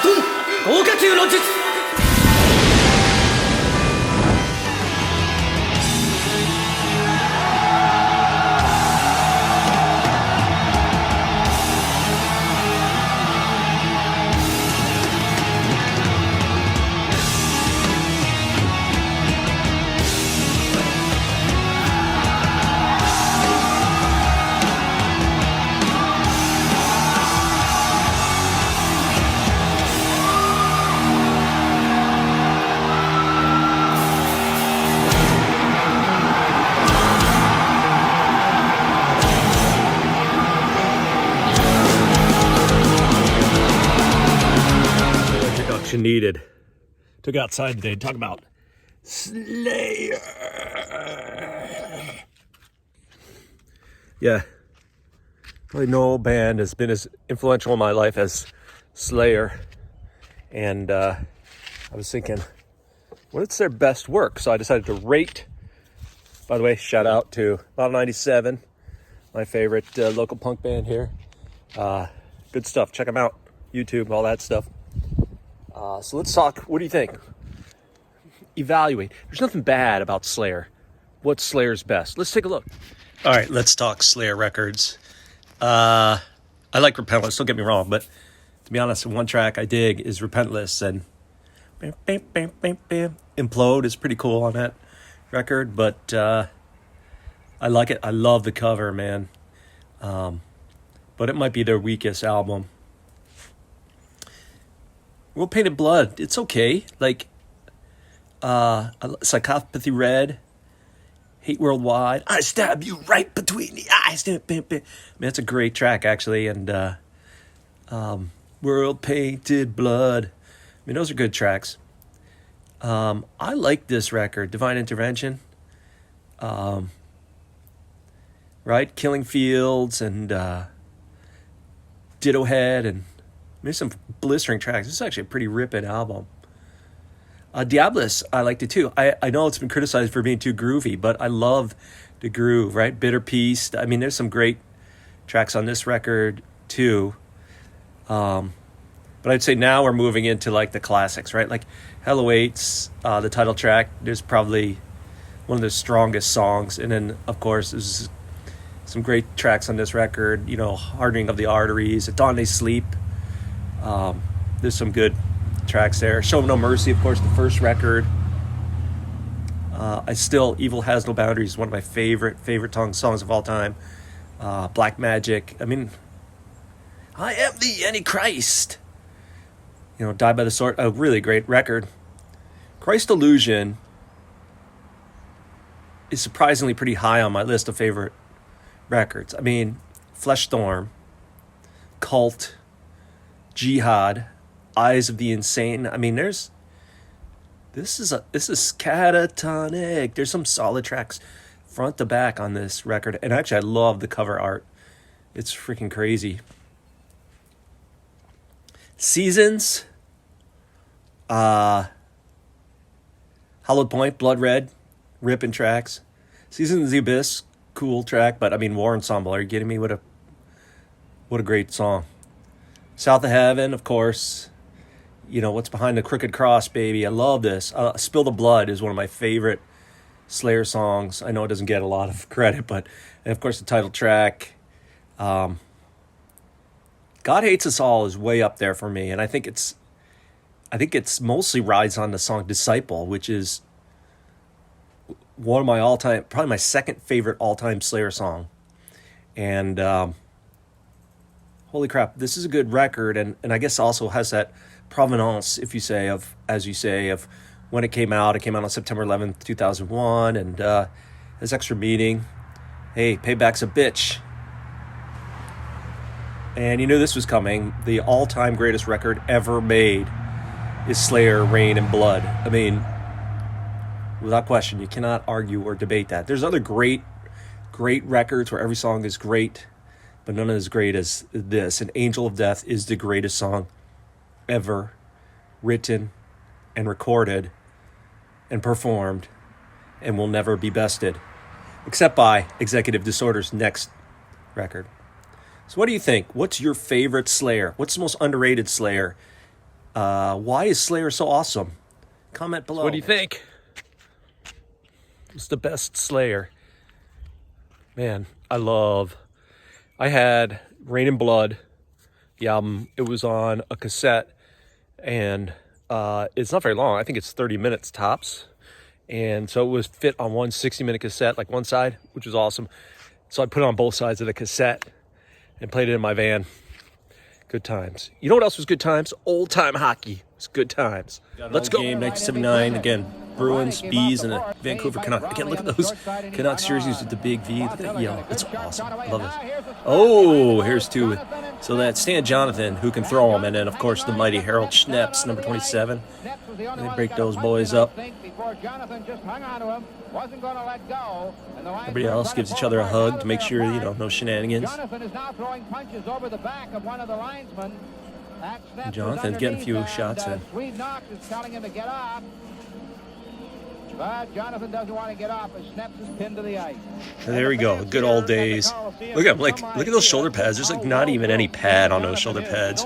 トン豪華中の術 Needed. Took it outside today to talk about Slayer. Yeah. Probably no band has been as influential in my life as Slayer. And I was thinking, what's their best work? So I decided to rate. By the way, shout out to Model 97, my favorite local punk band here. Good stuff. Check them out. YouTube, all that stuff. So let's talk. What do you think? Evaluate. There's nothing bad about Slayer. What's Slayer's best? Let's take a look. All right, let's talk Slayer records. I like Repentless, don't get me wrong, but to be honest, one track I dig is Repentless, and Implode is pretty cool on that record, but I like it. I love the cover, man. But it might be their weakest album. World Painted Blood, it's okay. Like, Psychopathy Red, Hate Worldwide, I stab you right between the eyes. Man, that's a great track, actually. And World Painted Blood. I mean, those are good tracks. I like this record, Divine Intervention. Right? Killing Fields and Ditto Head and there's some blistering tracks. This is actually a pretty ripping album. Diabolus, I liked it too. I know it's been criticized for being too groovy, but I love the groove, right? Bitter Peace. I mean, there's some great tracks on this record too. But I'd say now we're moving into like the classics, right? Like Hell Awaits, the title track. There's probably one of the strongest songs. And then, of course, there's some great tracks on this record. You know, Hardening of the Arteries, At Dawn They Sleep. There's some good tracks there. Show No Mercy, of course, the first record. Evil Has No Boundaries, one of my favorite songs of all time. Black Magic. I mean, I Am the Antichrist. You know, Die by the Sword. A really great record. Christ Illusion is surprisingly pretty high on my list of favorite records. I mean, Flesh Storm, Cult, Jihad, Eyes of the Insane. I mean, this is catatonic. There's some solid tracks front to back on this record. And actually, I love the cover art. It's freaking crazy. Seasons. Hollowed Point, Blood Red, ripping tracks. Seasons of the Abyss, cool track. But, I mean, War Ensemble, are you kidding me? What a great song. South of Heaven, of course. You know, What's Behind the Crooked Cross, baby. I love this. Spill the Blood is one of my favorite Slayer songs. I know it doesn't get a lot of credit, but, and of course, the title track. God Hates Us All is way up there for me, and I think it's mostly rides on the song Disciple, which is one of my all-time, probably my second favorite all-time Slayer song. And holy crap, this is a good record, and I guess also has that provenance, if you say, of when it came out. It came out on September 11th, 2001, and has extra meaning. Hey, payback's a bitch. And you knew this was coming. The all-time greatest record ever made is Slayer, Rain and Blood. I mean, without question, you cannot argue or debate that. There's other great records where every song is great, but none as great as this. And Angel of Death is the greatest song ever written and recorded and performed and will never be bested, except by Executive Disorder's next record. So what do you think? What's your favorite Slayer? What's the most underrated Slayer? Why is Slayer so awesome? Comment below. What do you think? What's the best Slayer? Man, I had Rain and Blood, the album. It was on a cassette, and it's not very long. I think it's 30 minutes tops. And so it was fit on one 60-minute cassette, like one side, which was awesome. So I put it on both sides of the cassette and played it in my van. Good times. You know what else was good times? Old-time hockey. It's good times. Let's go. Game 1979 again. Bruins, Bees, and the Vancouver Canucks. Again, look at those Canucks jerseys with the big V. Look at that yellow. It's awesome. I love it. Oh, here's two. So that's Stan Jonathan, who can throw them, and then, of course, the mighty Harold Schneps, number 27. And they break those boys up. Everybody else gives each other a hug to make sure, no shenanigans. Jonathan's getting a few shots in. But Jonathan doesn't want to get off as Schneps is pinned to the ice. There we go. Good old days. Look at look at those shoulder pads. There's like not even any pad on those shoulder pads.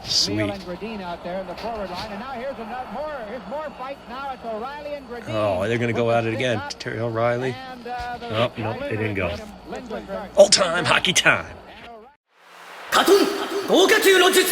Sweet. Oh, they're gonna go at it again. Terry O'Reilly. Oh, no, they didn't go. All time hockey time. カトン豪華球の術